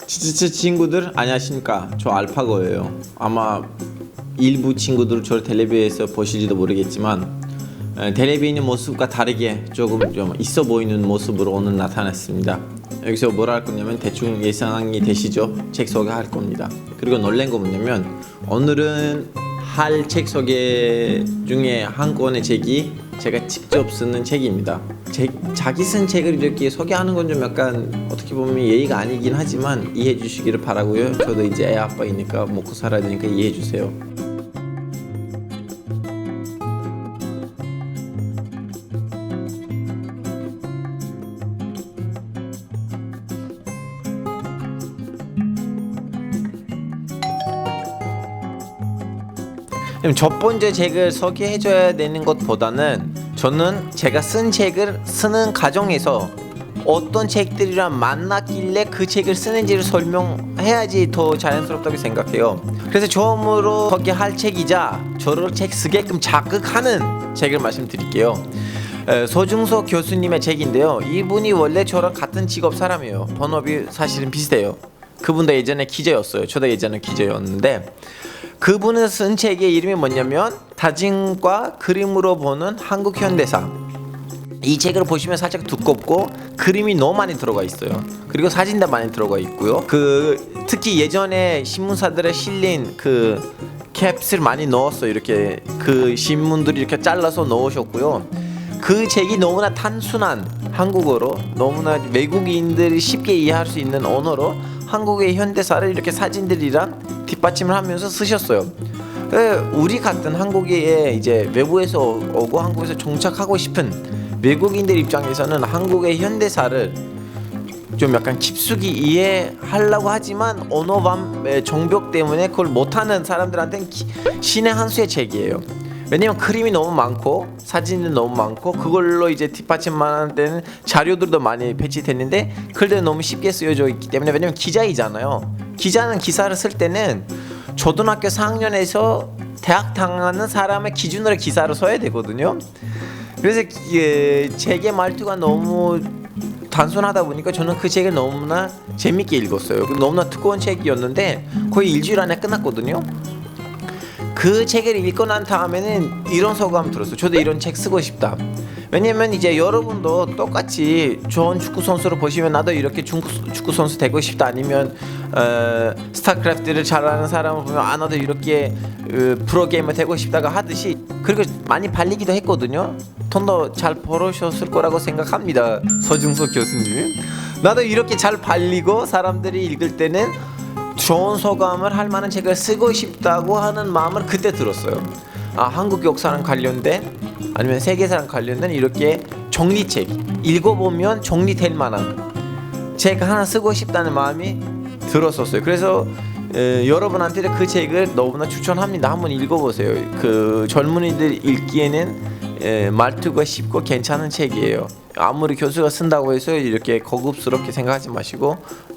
제 친구들 안녕하십니까. 저 알파고예요. 아마 일부 친구들 저를 텔레비에서 보실지도 모르겠지만 텔레비에 있는 모습과 다르게 조금 좀 있어 보이는 모습으로 오늘 나타났습니다. 여기서 뭐라 할 거냐면 대충 예상이 되시죠? 책 소개할 겁니다. 그리고 놀란 거 뭐냐면 오늘은 할 책 소개 중에 한 권의 책이 제가 직접 쓰는 책입니다. 자기 쓴 책을 이렇게 소개하는 건 좀 약간 어떻게 보면 예의가 아니긴 하지만 이해해 주시기를 바라고요. 저도 이제 애 아빠이니까 먹고 살아야 되니까 이해해 주세요. 첫 번째 책을 소개해줘야 되는 것보다는 저는 제가 쓴 책을 쓰는 과정에서 어떤 책들이랑 만났길래 그 책을 쓰는지를 설명해야지 더 자연스럽다고 생각해요. 그래서 처음으로 소개할 책이자 저를 책 쓰게끔 자극하는 책을 말씀드릴게요. 서중석 교수님의 책인데요. 이분이 원래 저랑 같은 직업 사람이에요. 본업이 사실은 비슷해요. 그분도 예전에 기자였어요. 저도 예전에 기자였는데 그분은 쓴 책의 이름이 뭐냐면 사진과 그림으로 보는 한국 현대사. 이 책을 보시면 살짝 두껍고 그림이 너무 많이 들어가 있어요. 그리고 사진도 많이 들어가 있고요. 특히 예전에 신문사들에 실린 그 캡슐 많이 넣었어요. 이렇게 그 신문들이 이렇게 잘라서 넣으셨고요. 그 책이 너무나 단순한 한국어로 너무나 외국인들이 쉽게 이해할 수 있는 언어로 한국의 현대사를 이렇게 사진들이랑 뒷받침을 하면서 쓰셨어요. 우리 같은 한국에 이제 외부에서 오고 한국에서 정착하고 싶은 외국인들 입장에서는 한국의 현대사를 좀 약간 깊숙이 이해하려고 하지만 언어 정벽 때문에 그걸 못하는 사람들한테는 신의 한 수의 책이에요. 왜냐면 그림이 너무 많고 사진이 너무 많고 그걸로 이제 뒷받침만 하는 데는 자료들도 많이 배치됐는데 글도 너무 쉽게 쓰여져 있기 때문에, 왜냐면 기자이잖아요. 기자는 기사를 쓸 때는 초등학교 4학년에서 대학 당하는 사람의 기준으로 기사를 써야 되거든요. 그래서 책의 말투가 너무 단순하다 보니까 저는 그 책을 너무나 재밌게 읽었어요. 너무나 두꺼운 책이었는데 거의 일주일 안에 끝났거든요. 그 책을 읽고 난 다음에는 이런 소감 들었어요. 저도 이런 책 쓰고 싶다. 왜냐면 이제 여러분도 똑같이 좋은 축구 선수를 보시면 나도 이렇게 축구 선수 되고 싶다, 아니면 스타크래프트를 잘하는 사람을 보면 나도 이렇게 프로게이머 되고 싶다가 하듯이, 그리고 많이 팔리기도 했거든요. 돈도 잘 벌으셨을 거라고 생각합니다. 서중석 교수님. 나도 이렇게 잘 팔리고 사람들이 읽을 때는 좋은 소감을 할 만한 책을 쓰고 싶다고 하는 마음을 그때 들었어요. 한국 역사랑 관련된 아니면 세계사랑 관련된 이렇게 정리책, 읽어보면 정리될 만한 책 하나 쓰고 싶다는 마음이 들었었어요. 그래서 여러분한테 그 책을 너무나 추천합니다. 한번 읽어보세요. 그 젊은이들 읽기에는 말투가 쉽고 괜찮은 책이에요. 아무리 교수가 쓴다고 해서 이렇게 고급스럽게 생각하지 마시고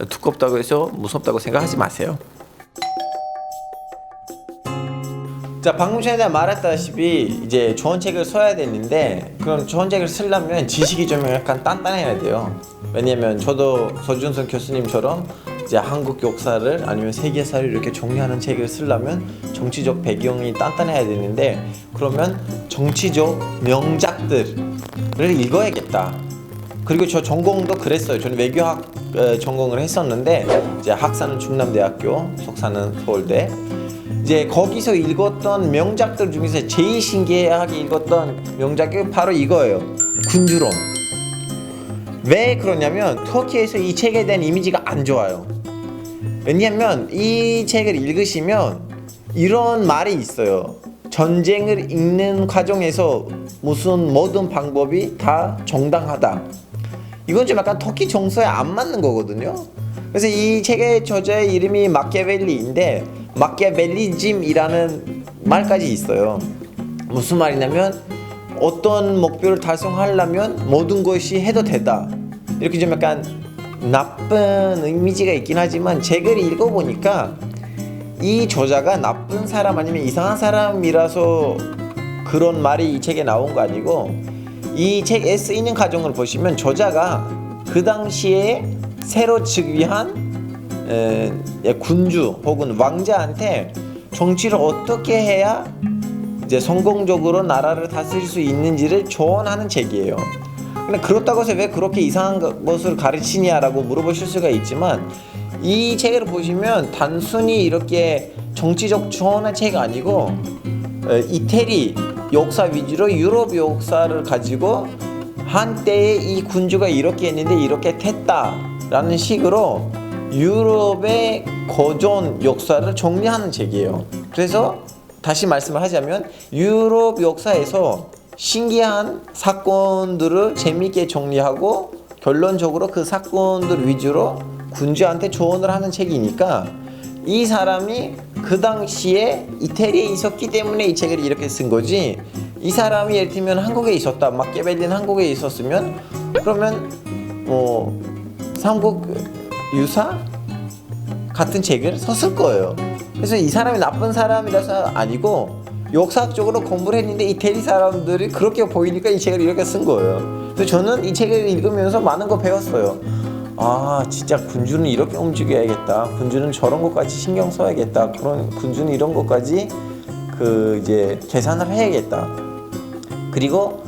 두껍다고 해서 무섭다고 생각하지 마세요. 자, 방금 전에 말했다시피 이제 좋은 책을 써야 되는데, 그럼 좋은 책을 쓰려면 지식이 좀 약간 단단해야 돼요. 왜냐면 저도 서준선 교수님처럼 이제 한국 역사를 아니면 세계사를 이렇게 정리하는 책을 쓰려면 정치적 배경이 단단해야 되는데, 그러면 정치적 명작들을 읽어야겠다. 그리고 저 전공도 그랬어요. 저는 외교학 전공을 했었는데 이제 학사는 충남대학교, 석사는 서울대. 이제 거기서 읽었던 명작들 중에서 제일 신기하게 읽었던 명작이 바로 이거예요. 군주론. 왜 그러냐면 터키에서 이 책에 대한 이미지가 안 좋아요. 왜냐면 이 책을 읽으시면 이런 말이 있어요. 전쟁을 읽는 과정에서 무슨 모든 방법이 다 정당하다. 이건 좀 약간 터키 정서에 안 맞는 거거든요. 그래서 이 책의 저자의 이름이 마키아벨리인데 마키아벨리즘이라는 말까지 있어요. 무슨 말이냐면 어떤 목표를 달성하려면 모든 것이 해도 되다. 이렇게 좀 약간 나쁜 이미지가 있긴 하지만 책을 읽어보니까 이 저자가 나쁜 사람 아니면 이상한 사람이라서 그런 말이 이 책에 나온 거 아니고, 이 책에 쓰이는 과정을 보시면 저자가 그 당시에 새로 즉위한 군주 혹은 왕자한테 정치를 어떻게 해야 이제 성공적으로 나라를 다스릴 수 있는지를 조언하는 책이에요. 근데 그렇다고 해서 왜 그렇게 이상한 것을 가르치냐라고 물어보실 수가 있지만, 이 책을 보시면 단순히 이렇게 정치적 조언의 책이 아니고 이태리 역사 위주로 유럽 역사를 가지고 한때에 이 군주가 이렇게 했는데 이렇게 됐다라는 식으로 유럽의 거존 역사를 정리하는 책이에요. 그래서 다시 말씀을 하자면 유럽 역사에서 신기한 사건들을 재미있게 정리하고 결론적으로 그 사건들 위주로 군주한테 조언을 하는 책이니까, 이 사람이 그 당시에 이태리에 있었기 때문에 이 책을 이렇게 쓴 거지, 이 사람이 예를 들면 한국에 있었다, 마키아벨리는 한국에 있었으면 그러면 삼국 유사 같은 책을 썼을 거예요. 그래서 이 사람이 나쁜 사람이라서 아니고 역사학적으로 공부를 했는데 이태리 사람들이 그렇게 보이니까 이 책을 이렇게 쓴 거예요. 그래서 저는 이 책을 읽으면서 많은 거 배웠어요. 아, 진짜 군주는 이렇게 움직여야겠다, 군주는 저런 것까지 신경 써야겠다, 그런 군주는 이런 것까지 이제 계산을 해야겠다. 그리고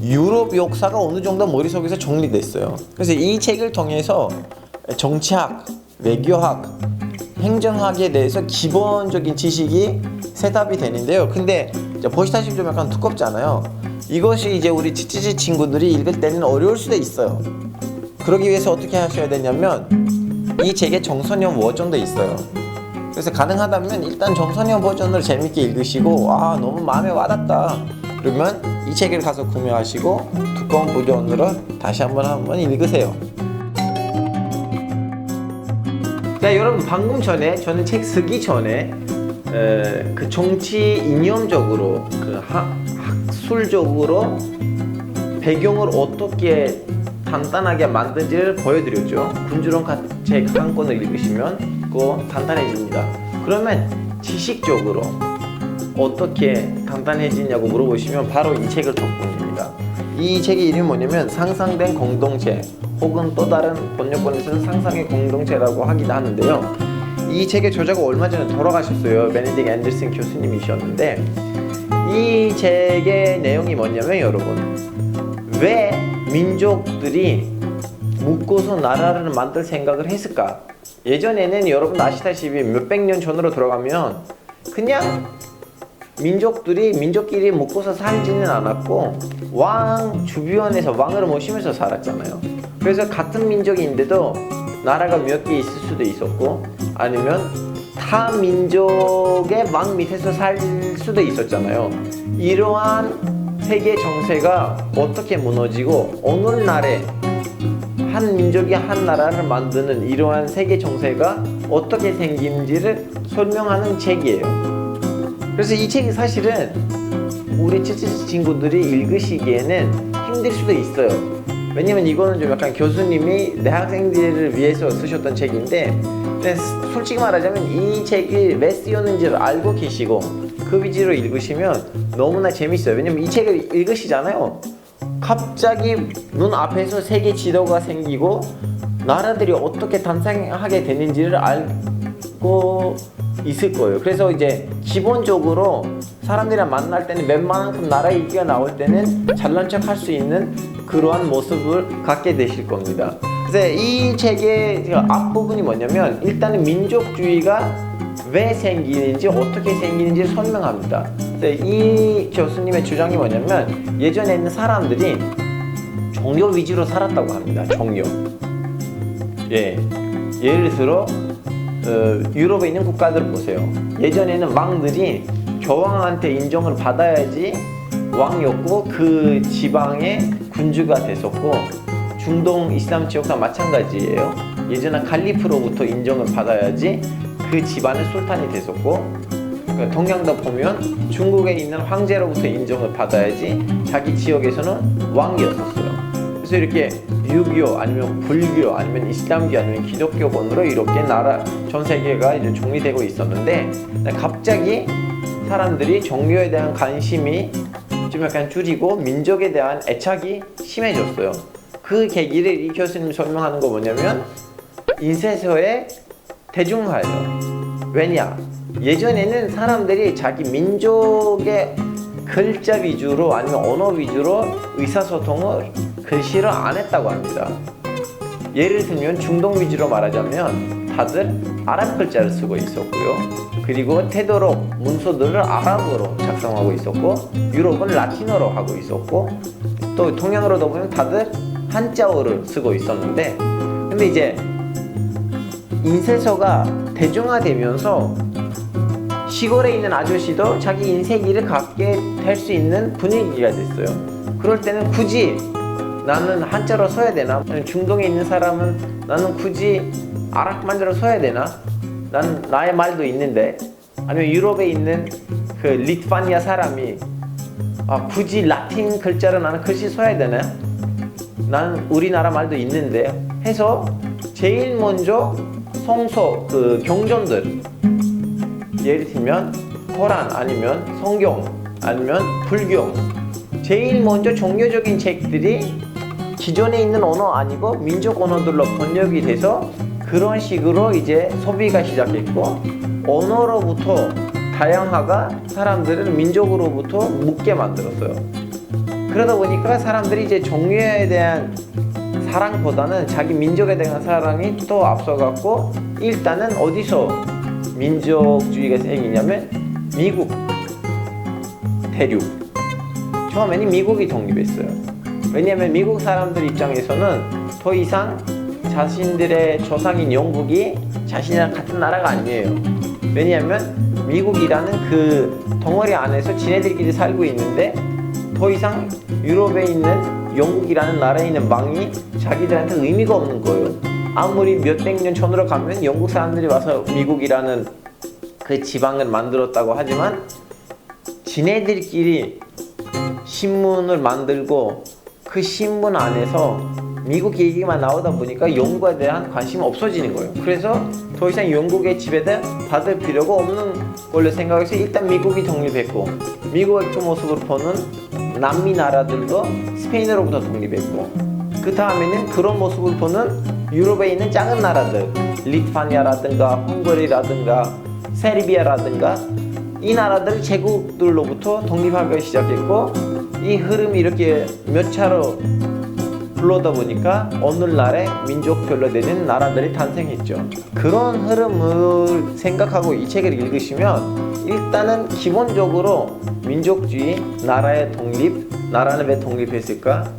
유럽 역사가 어느 정도 머릿속에서 정리됐어요. 그래서 이 책을 통해서 정치학, 외교학, 행정학에 대해서 기본적인 지식이 세답이 되는데요. 근데 보시다시피 좀 약간 두껍잖아요. 이것이 이제 우리 찌찌찌 친구들이 읽을 때는 어려울 수도 있어요. 그러기 위해서 어떻게 하셔야 되냐면, 이 책에 정선형 버전도 있어요. 그래서 가능하다면 일단 정선형 버전을 재밌게 읽으시고, 아, 너무 마음에 와닿다, 그러면 이 책을 가서 구매하시고 두꺼운 버전으로 다시 한번 읽으세요. 자, 여러분, 방금 전에 저는 책 쓰기 전에 그 정치 이념적으로 학술적으로 배경을 어떻게 단단하게 만든지를 보여드렸죠. 군주론 책 한 권을 읽으시면 그거 단단해집니다. 그러면 지식적으로 어떻게 단단해지냐고 물어보시면 바로 이 책을 덕분입니다. 이 책의 이름이 뭐냐면 상상된 공동체, 혹은 또 다른 번역본에서는 상상의 공동체라고 하기도 하는데요. 이 책의 저자가 얼마 전에 돌아가셨어요. 베네딕 앤더슨 교수님이셨는데, 이 책의 내용이 뭐냐면, 여러분, 왜 민족들이 묶어서 나라를 만들 생각을 했을까? 예전에는 여러분 아시다시피 몇백 년 전으로 돌아가면 그냥 민족끼리 묶어서 살지는 않았고 왕 주변에서 왕을 모시면서 살았잖아요. 그래서 같은 민족인데도 나라가 몇 개 있을 수도 있었고, 아니면 타 민족의 왕 밑에서 살 수도 있었잖아요. 이러한 세계 정세가 어떻게 무너지고 오늘날에 한 민족이 한 나라를 만드는 이러한 세계 정세가 어떻게 생긴지를 설명하는 책이에요. 그래서 이 책이 사실은 우리 찌찌찌 친구들이 읽으시기에는 힘들 수도 있어요. 왜냐면 이거는 좀 약간 교수님이 대학생들을 위해서 쓰셨던 책인데, 솔직히 말하자면 이 책이 왜 쓰였는지를 알고 계시고 그 위주로 읽으시면 너무나 재밌어요. 왜냐면 이 책을 읽으시잖아요. 갑자기 눈앞에서 세계 지도가 생기고 나라들이 어떻게 탄생하게 되는지를 알고 있을 거예요. 그래서 이제 기본적으로 사람들이랑 만날 때는 웬만큼 나라 얘기가 나올 때는 잘난 척 할 수 있는 그러한 모습을 갖게 되실 겁니다. 그래서 이 책의 앞부분이 뭐냐면, 일단은 민족주의가 왜 생기는지 어떻게 생기는지 설명합니다. 이 교수님의 주장이 뭐냐면, 예전에는 사람들이 종교 위주로 살았다고 합니다. 종교. 예를 들어 유럽에 있는 국가들을 보세요. 예전에는 왕들이 교황한테 인정을 받아야지 왕이었고 그 지방의 군주가 됐었고, 중동 이슬람 지역과 마찬가지예요. 예전에 칼리프로부터 인정을 받아야지 그 집안의 술탄이 됐었고, 동양도 보면 중국에 있는 황제로부터 인정을 받아야지 자기 지역에서는 왕이었었어요. 그래서 이렇게 유교 아니면 불교 아니면 이슬람교 아니면 기독교권으로 이렇게 나라 전 세계가 이제 정리되고 있었는데, 갑자기 사람들이 종교에 대한 관심이 좀 약간 줄이고 민족에 대한 애착이 심해졌어요. 그 계기를 이 교수님 설명하는 거 뭐냐면, 인쇄소에 대중화예요. 왜냐? 예전에는 사람들이 자기 민족의 글자 위주로 아니면 언어 위주로 의사소통을 글씨로 안 했다고 합니다. 예를 들면 중동 위주로 말하자면 다들 아랍 글자를 쓰고 있었고요. 그리고 되도록 문서들을 아랍어로 작성하고 있었고, 유럽은 라틴어로 하고 있었고, 또 동양으로도 보면 다들 한자어를 쓰고 있었는데, 근데 이제 인쇄서가 대중화되면서 시골에 있는 아저씨도 자기 인쇄기를 갖게 될 수 있는 분위기가 됐어요. 그럴 때는 굳이 나는 한자로 써야 되나? 중동에 있는 사람은 나는 굳이 아랍만자로 써야 되나? 나는 나의 말도 있는데, 아니면 유럽에 있는 그 리투아니아 사람이 굳이 라틴 글자로 나는 글씨 써야 되나? 나는 우리나라 말도 있는데 해서 제일 먼저 성서 그 경전들, 예를 들면 코란 아니면 성경 아니면 불경, 제일 먼저 종교적인 책들이 기존에 있는 언어 아니고 민족 언어들로 번역이 돼서 그런 식으로 이제 소비가 시작했고, 언어로부터 다양화가 사람들은 민족으로부터 묻게 만들었어요. 그러다 보니까 사람들이 이제 종교에 대한 사랑보다는 자기 민족에 대한 사랑이 또 앞서갔고, 일단은 어디서 민족주의가 생기냐면 미국 대륙, 처음에는 미국이 독립했어요. 왜냐하면 미국 사람들 입장에서는 더 이상 자신들의 조상인 영국이 자신이랑 같은 나라가 아니에요. 왜냐하면 미국이라는 그 덩어리 안에서 지네들끼리 살고 있는데, 더 이상 유럽에 있는 영국이라는 나라에 있는 망이 자기들한테 의미가 없는 거예요. 아무리 몇백 년 전으로 가면 영국 사람들이 와서 미국이라는 그 지방을 만들었다고 하지만, 지네들끼리 신문을 만들고 그 신문 안에서 미국 얘기만 나오다 보니까 영국에 대한 관심이 없어지는 거예요. 그래서 더 이상 영국의 지배를 받을 필요가 없는 걸로 생각해서 일단 미국이 독립했고, 미국의 그 모습을 보는 남미 나라들도 스페인으로부터 독립했고, 그 다음에는 그런 모습을 보는 유럽에 있는 작은 나라들, 리투아니아라든가 헝가리라든가 세르비아라든가 이 나라들 제국들로부터 독립하기 시작했고, 이 흐름이 이렇게 몇 차로 불러다 보니까 오늘날의 민족별로 되는 나라들이 탄생했죠. 그런 흐름을 생각하고 이 책을 읽으시면 일단은 기본적으로 민족주의, 나라의 독립, 나라는 왜 독립했을까?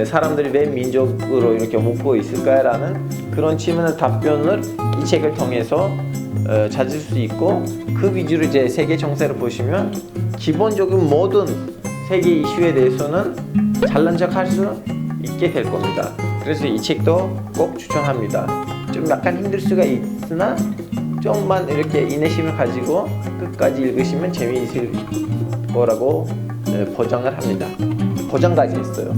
사람들이 왜 민족으로 이렇게 묶고 있을까라는 그런 질문의 답변을 이 책을 통해서 찾을 수 있고, 그 위주로 이제 세계 정세를 보시면 기본적인 모든 세계 이슈에 대해서는 잘난 척 할 수 있게 될 겁니다. 그래서 이 책도 꼭 추천합니다. 좀 약간 힘들 수가 있으나 좀만 이렇게 인내심을 가지고 끝까지 읽으시면 재미있을 거라고 보장을 합니다. 보장까지 했어요.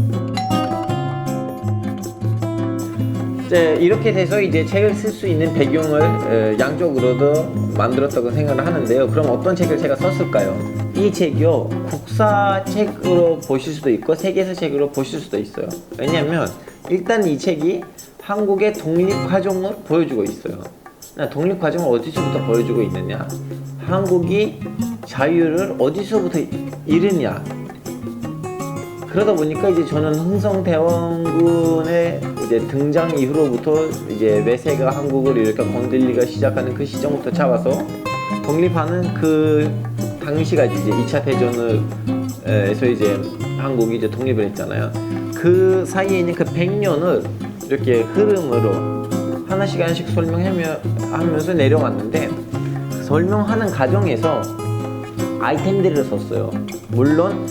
이제 이렇게 돼서 이제 책을 쓸 수 있는 배경을 양쪽으로도 만들었다고 생각을 하는데요. 그럼 어떤 책을 제가 썼을까요? 이 책이요, 국사책으로 보실 수도 있고 세계사 책으로 보실 수도 있어요. 왜냐하면 일단 이 책이 한국의 독립 과정을 보여주고 있어요. 독립 과정을 어디서부터 보여주고 있느냐, 한국이 자유를 어디서부터 잃으냐. 그러다 보니까 이제 저는 흥성대원군의 이제 등장 이후로부터 이제 외세가 한국을 이렇게 건들리기 시작하는 그 시점부터 잡아서 독립하는 그 당시가 이제 2차 대전에서 이제 한국이 이제 독립을 했잖아요. 그 사이에 있는 그 100년을 이렇게 흐름으로 하나씩 설명하면서 내려왔는데, 설명하는 과정에서 아이템들을 썼어요. 물론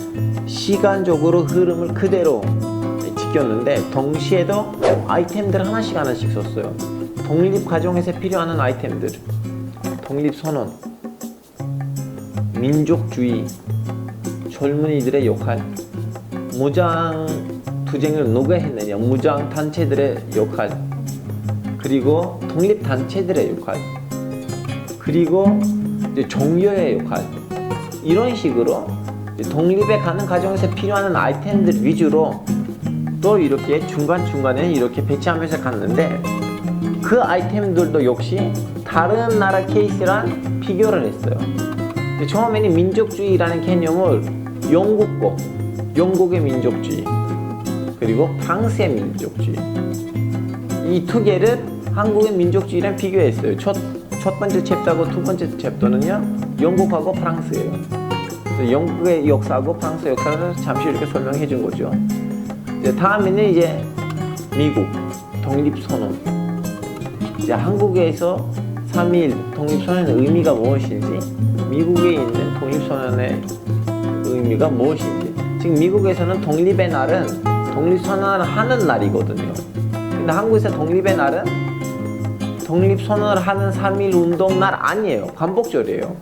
시간적으로 흐름을 그대로 지켰는데 동시에도 아이템들 하나씩 썼어요. 독립 과정에서 필요한 아이템들, 독립선언, 민족주의, 젊은이들의 역할, 무장 투쟁을 누가 했느냐, 무장 단체들의 역할, 그리고 독립 단체들의 역할, 그리고 이제 종교의 역할, 이런 식으로 독립에 가는 과정에서 필요한 아이템들 위주로 또 이렇게 중간중간에 이렇게 배치하면서 갔는데, 그 아이템들도 역시 다른 나라 케이스랑 비교를 했어요. 처음에는 민족주의라는 개념을 영국의 민족주의 그리고 프랑스의 민족주의 이 두 개를 한국의 민족주의랑 비교했어요. 첫 번째 챕터하고 두 번째 챕터는요 영국하고 프랑스예요. 영국의 역사하고 프랑스 역사를 잠시 이렇게 설명해 준 거죠. 이제 다음에는 이제 미국 독립선언. 이제 한국에서 3.1 독립선언의 의미가 무엇인지, 미국에 있는 독립선언의 의미가 무엇인지. 지금 미국에서는 독립의 날은 독립선언을 하는 날이거든요. 근데 한국에서 독립의 날은 독립선언을 하는 3.1 운동날 아니에요. 광복절이에요.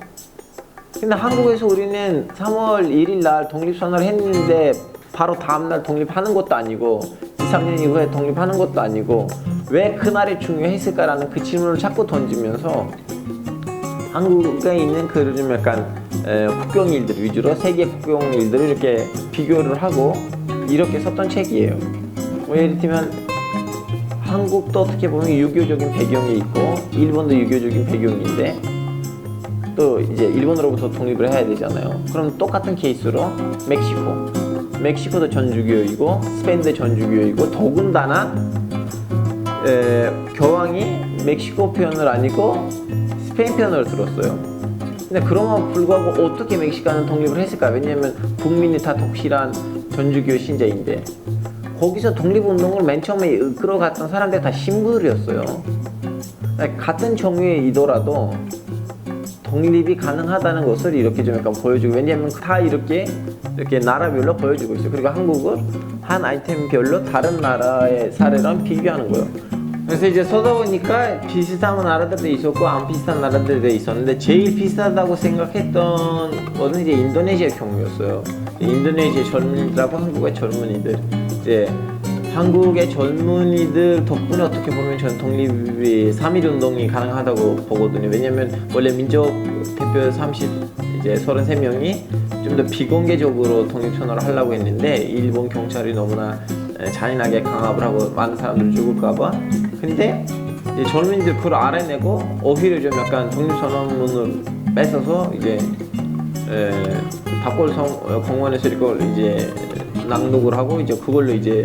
근데 한국에서 우리는 3월 1일 날 독립선언을 했는데 바로 다음날 독립하는 것도 아니고 2, 3년 이후에 독립하는 것도 아니고 왜 그날이 중요했을까라는 그 질문을 자꾸 던지면서 한국에 있는 그 좀 약간 국경일들 위주로 세계 국경일들을 이렇게 비교를 하고 이렇게 썼던 책이에요. 뭐 예를 들면 한국도 어떻게 보면 유교적인 배경이 있고 일본도 유교적인 배경인데 또 이제 일본으로부터 독립을 해야 되잖아요. 그럼 똑같은 케이스로 멕시코도 전주교이고 스페인도 전주교이고 더군다나 교황이 멕시코 편을 아니고 스페인 편을 들었어요. 근데 그럼에도 불구하고 어떻게 멕시코는 독립을 했을까? 왜냐하면 국민이 다 독실한 전주교 신자인데 거기서 독립운동을 맨 처음에 이끌어갔던 사람들 다 신부들이었어요. 같은 종류이더라도 독립이 가능하다는 것을 이렇게 좀 약간 보여주고, 왜냐하면 다 이렇게 나라별로 보여주고 있어요. 그리고 한국은 한 아이템별로 다른 나라의 사례랑 비교하는 거예요. 그래서 이제 써다 보니까 비슷한 나라들도 있었고 안 비슷한 나라들도 있었는데 제일 비슷하다고 생각했던 거는 이제 인도네시아 경우였어요. 인도네시아 젊은이들하고 한국의 젊은이들, 이제 한국의 젊은이들 덕분에 어떻게 보면 전 독립이 3.1 운동이 가능하다고 보거든요. 왜냐면 원래 민족 대표 33명이 좀 더 비공개적으로 독립선언을 하려고 했는데 일본 경찰이 너무나 잔인하게 강압을 하고 많은 사람들이 죽을까봐. 근데 이제 젊은이들 그걸 알아내고 오히려 좀 약간 독립선언문을 뺏어서 이제 닭골성 공원에서 이걸 이제 낭독을 하고 이제 그걸로 이제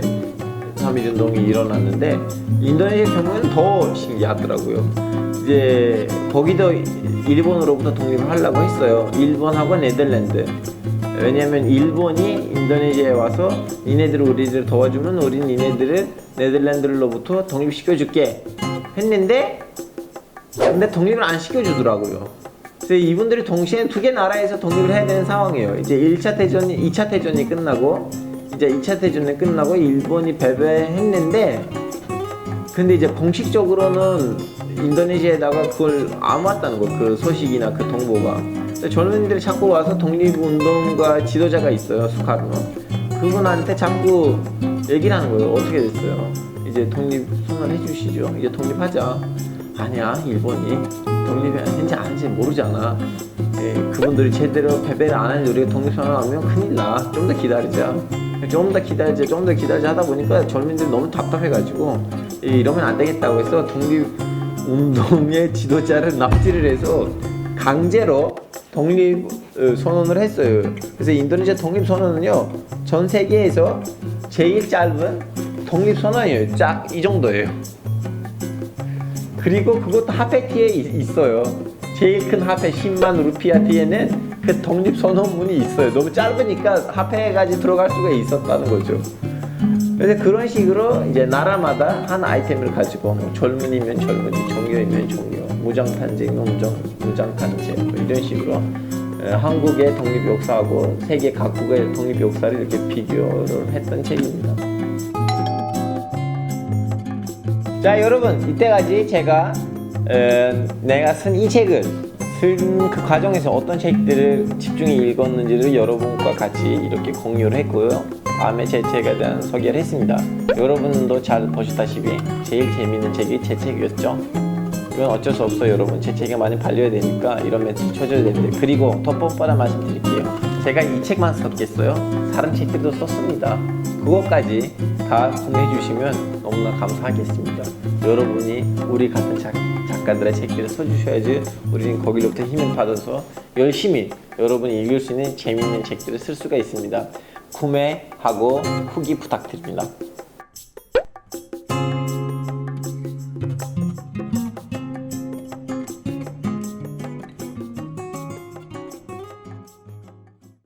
3.1 운동이 일어났는데 인도네시아 경우에는 더 신기하더라고요. 이제 거기도 일본으로부터 독립을 하려고 했어요. 일본하고 네덜란드. 왜냐면 일본이 인도네시아에 와서 니네들을 우리들 도와주면 우린 니네들을 네덜란드로부터 독립시켜줄게 했는데 근데 독립을 안 시켜주더라고요. 그래서 이분들이 동시에 두 개 나라에서 독립을 해야 되는 상황이에요. 이제 2차 대전이 끝나고 이제 2차 대전이 끝나고 일본이 패배했는데 근데 이제 공식적으로는 인도네시아에다가 그걸 안 왔다는 거, 그 소식이나 그 통보가. 젊은이들이 자꾸 와서 독립운동가 지도자가 있어요, 수카르노. 그분한테 자꾸 얘기를 하는 거예요. 어떻게 됐어요? 이제 독립 선언해 주시죠. 이제 독립하자. 아니야, 일본이 독립했는지 아닌지 모르잖아. 그분들이 제대로 패배를 안 하는데 우리가 독립 선언하면 큰일 나. 좀 더 기다리자. 좀 더 기다리자 하다 보니까 젊은이들이 너무 답답해가지고 이러면 안 되겠다고 해서 독립운동의 지도자를 납치를 해서 강제로 독립 선언을 했어요. 그래서 인도네시아 독립 선언은요 전 세계에서 제일 짧은 독립 선언이에요. 쫙 이 정도예요. 그리고 그것도 화폐티에 있어요. 제일 큰 화폐 10만 루피아 티에는 그 독립 선언문이 있어요. 너무 짧으니까 화폐까지 들어갈 수가 있었다는 거죠. 그래서 그런 식으로 이제 나라마다 한 아이템을 가지고 뭐 젊은이면 젊은이, 종교이면 종교, 무장탄재면 무장탄재 뭐 이런 식으로 한국의 독립 역사하고 세계 각국의 독립 역사를 이렇게 비교를 했던 책입니다. 자, 여러분, 이때까지 제가 내가 쓴 이 책을 쓴 그 과정에서 어떤 책들을 집중해 읽었는지를 여러분과 같이 이렇게 공유를 했고요. 다음에 제 책에 대한 소개를 했습니다. 여러분도 잘 보셨다시피 제일 재밌는 책이 제 책이었죠. 이건 어쩔 수 없어요, 여러분. 제 책이 많이 팔려야 되니까 이런 멘트 쳐줘야 되는데. 그리고 더 뻔뻔한 말씀드릴게요. 제가 이 책만 썼겠어요? 다른 책들도 썼습니다. 그것까지 다 공유해 주시면 너무나 감사하겠습니다. 여러분이 우리 같은 작가들의 책들을 써주셔야지 우리는 거기로부터 힘을 받아서 열심히 여러분이 읽을 수 있는 재미있는 책들을 쓸 수가 있습니다. 구매하고 후기 부탁드립니다.